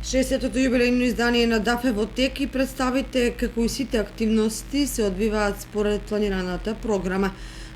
60-тото јубилејно издание на Дафе во тек и представите како и сите активности се одбиваат според планираната програма.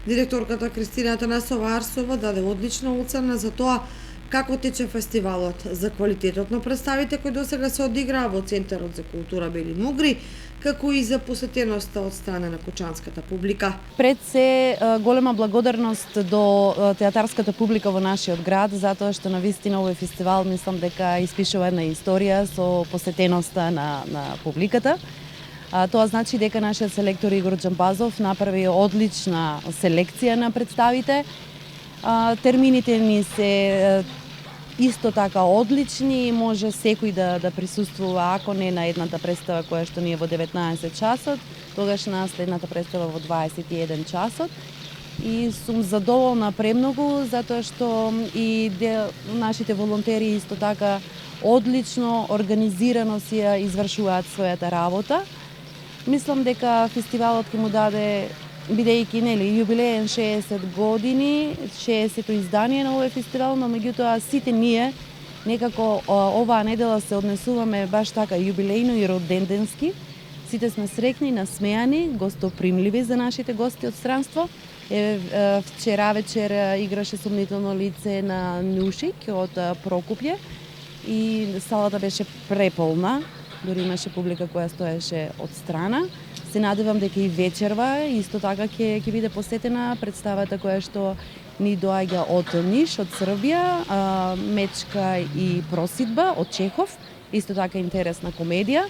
Директорката Кристина Атанасова Арсова даде одлична оцена за тоа како тече фестивалот, за квалитетот на представите кои досега се одиграа во Центарот за култура Белин Угри, како и за посетеноста од страна на кучанската публика. Пред се голема благодарност до театарската публика во нашиот град, затоа што навистина овој фестивал мислам дека испишува една историја со посетеноста на публиката. Тоа значи дека нашиот селектор Игор Џамбазов направи одлична селекција на представите. Термините ни се исто така одлични, може секој да присуствува, ако не на едната представа која што ни е во 19 часот, тогаш на следната представа во 21 часот. И сум задоволна премногу, затоа што и нашите волонтери исто така одлично, организирано си ја извршуваат својата работа. Мислам дека фестивалот ќе му даде, бидејќи јубилеен 60 години, 60-то издание на овој фестивал, но меѓутоа сите ние некако оваа недела се однесуваме баш така јубилејно и роденденски. Сите сме среќни, насмеани, гостопримливи за нашите гости од странство. Вчера вечер играше сомнително лице на Нушик од Прокупје и салата беше преполна, дури имаше публика која стоеше од страна. Се надевам дека и вечерва исто така ќе биде посетена представата која што ни доаѓа од Ниш, од Србија, Мечка и просидба од Чехов, исто така интересна комедија.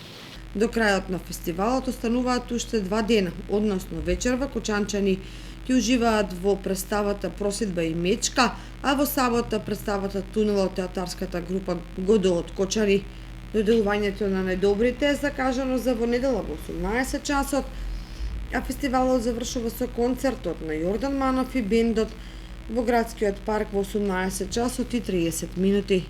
До крајот на фестивалот остануваат уште 2 дена, односно вечерва кучанчани ќе уживаат во представата Просидба и Мечка, а во сабота представата Тунел од театарската група Годо од Кочари. Доделувањето на најдобрите е закажано за во недела во 18 часот, а фестивалот завршува со концертот на Јордан Манов и бендот во градскиот парк во 18 часот и 30 минути.